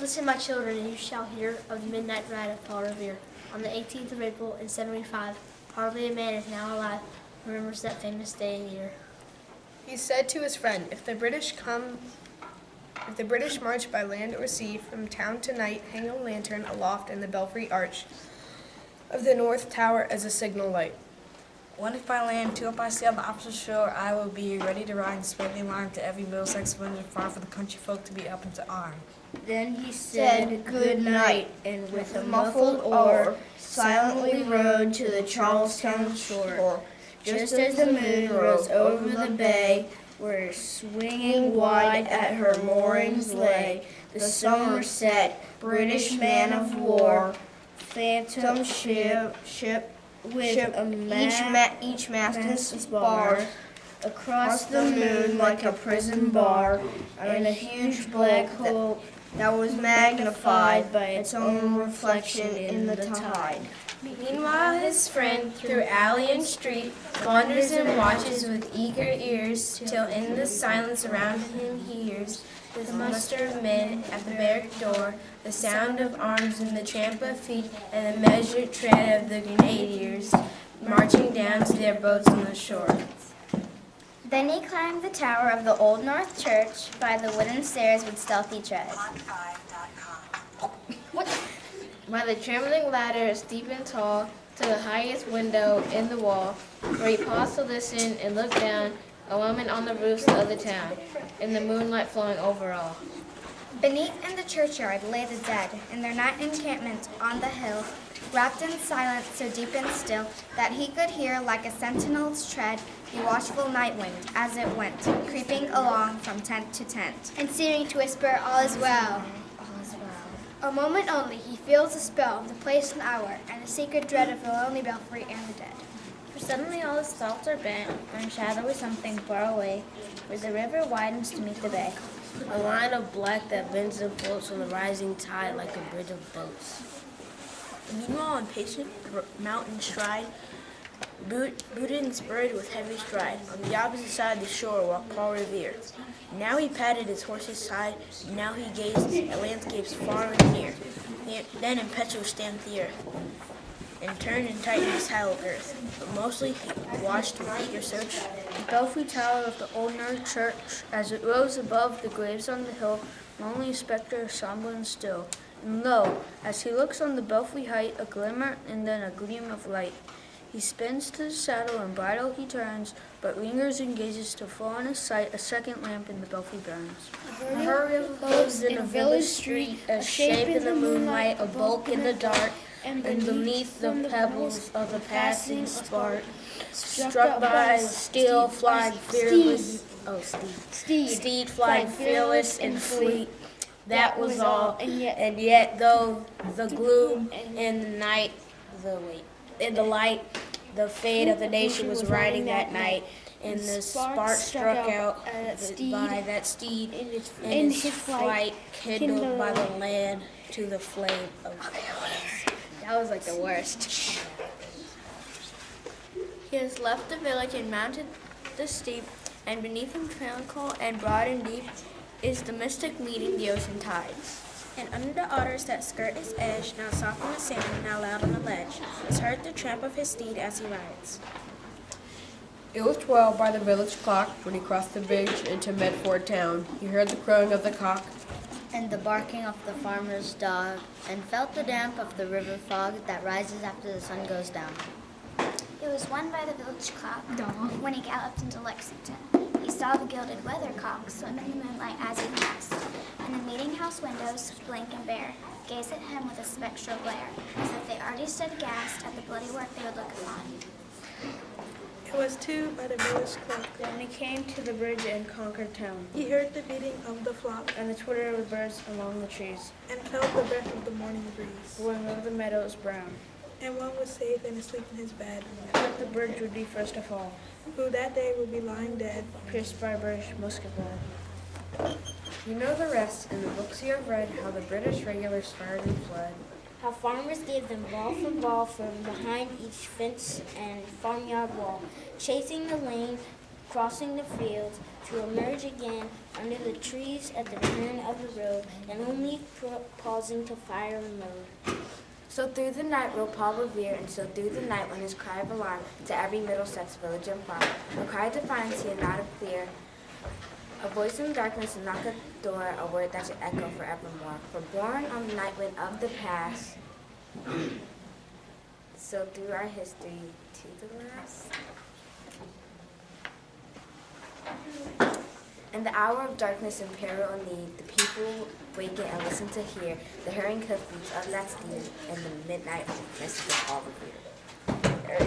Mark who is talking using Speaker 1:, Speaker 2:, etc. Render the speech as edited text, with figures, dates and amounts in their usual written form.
Speaker 1: Listen, my children, and you shall hear of the midnight ride of Paul Revere. On the 18th of April in 75, hardly a man is now alive who remembers that famous day and year.
Speaker 2: He said to his friend, if the British march by land or sea, from town to night, hang a lantern aloft in the belfry arch of the north tower as a signal light.
Speaker 3: One if by land, two if by sea on the opposite shore, I will be ready to ride and spread the alarm to every Middlesex village and farm for the country folk to be up into arm.
Speaker 4: Then he said good night, and with a muffled oar, silently rowed to the Charlestown shore. Just as the moon rose over the bay, where swinging wide at her moorings lay, the Somerset, British man of war, phantom ship with each mast and spars, across the moon like a prison bar, and a huge black hole that was magnified by its own reflection in the tide.
Speaker 5: Meanwhile his friend, through alley and street, wanders and watches with eager ears, till in the silence around him he hears the muster of men at the barrack door, the sound of arms and the tramp of feet, and the measured tread of the grenadiers, marching down to their boats on the shore.
Speaker 6: Then he climbed the tower of the Old North Church by the wooden stairs with stealthy tread.
Speaker 5: By the trembling ladder, steep and tall, to the highest window in the wall, where he paused to listen and look down, a woman on the roofs of the town, in the moonlight flowing over all.
Speaker 6: Beneath in the churchyard lay the dead, in their night encampment on the hill, wrapped in silence so deep and still that he could hear like a sentinel's tread the watchful night wind as it went, creeping along from tent to tent,
Speaker 7: and seeming to whisper, all is well. A moment only, he feels the spell of the place and hour, and the secret dread of the lonely belfry and the dead.
Speaker 6: For suddenly all his thoughts are bent on shadowy something far away, where the river widens to meet the bay.
Speaker 4: A line of black that bends and floats on the rising tide like a bridge of boats. Meanwhile, impatient mountain stride, booted and spurred with heavy stride, on the opposite side of the shore walked Paul Revere. Now he patted his horse's side, now he gazed at landscapes far and near. Then impetuous stamped the earth, and turned and tightened his hallowed earth. But mostly he watched with eager search
Speaker 1: The belfry tower of the Old North Church, as it rose above the graves on the hill, lonely spectre, somber and still. And lo, as he looks on the belfry height, a glimmer and then a gleam of light. He spins to the saddle and bridle he turns, but lingers and gazes till full on his sight a second lamp in the belfry burns.
Speaker 7: A hurry of hooves in a village street, a shape in the moonlight, a bulk in the dark,
Speaker 1: And beneath the pebbles of the passing spark, struck by steel flying fearless, steed flying fearless and fleet. That was all, and yet though the gloom and the night, in the light, the fate of the nation was riding that night, and the spark struck out by that steed in his flight, kindled by the land to the flame of the
Speaker 5: That was like the worst.
Speaker 7: He has left the village and mounted the steep, and beneath him tranquil and broad and deep is the mystic meeting the ocean tides.
Speaker 4: And under the otters that skirt its edge, now soft on the sand, now loud on the ledge, is heard the tramp of his steed as he rides.
Speaker 2: It was 12 by the village clock when he crossed the bridge into Medford town. He heard the crowing of the cock,
Speaker 6: And the barking of the farmer's dog, and felt the damp of the river fog that rises after the sun goes down.
Speaker 8: It was 1 by the village clock when he galloped into Lexington. He saw the gilded weathercock swim in the moonlight as he passed, and the meeting house windows, blank and bare, gazed at him with a spectral glare, as if they already stood aghast at the bloody work they would look upon.
Speaker 9: It was 2 by the village clock
Speaker 1: When he came to the bridge in Concord town,
Speaker 9: he heard the beating of the flock
Speaker 1: and the twitter of the birds among the trees,
Speaker 9: and felt the breath of the morning breeze.
Speaker 1: blowing over the meadows brown.
Speaker 9: And one was safe and asleep in his bed,
Speaker 1: But the bridge would be first to fall,
Speaker 9: who that day would be lying dead.
Speaker 1: pierced by a British musket ball.
Speaker 3: You know the rest. In the books you have read how the British regulars fired and fled.
Speaker 7: How farmers gave them ball for ball from behind each fence and farmyard wall, chasing the lane
Speaker 4: crossing the fields to emerge again under the trees at the turn of the road, and only pausing to fire a load.
Speaker 10: So through the night rode Paul Revere, and so through the night went his cry of alarm to every Middlesex village and farm. A cry of defiance he had not a clear, a voice in the darkness and knock at the door, a word that should echo forevermore. For born on the night wind of the past, so through our history to the last. In the hour of darkness and peril and need, the people waken and listen to hear the hurrying hoofbeats of that steed in the midnight message of Paul Revere. There we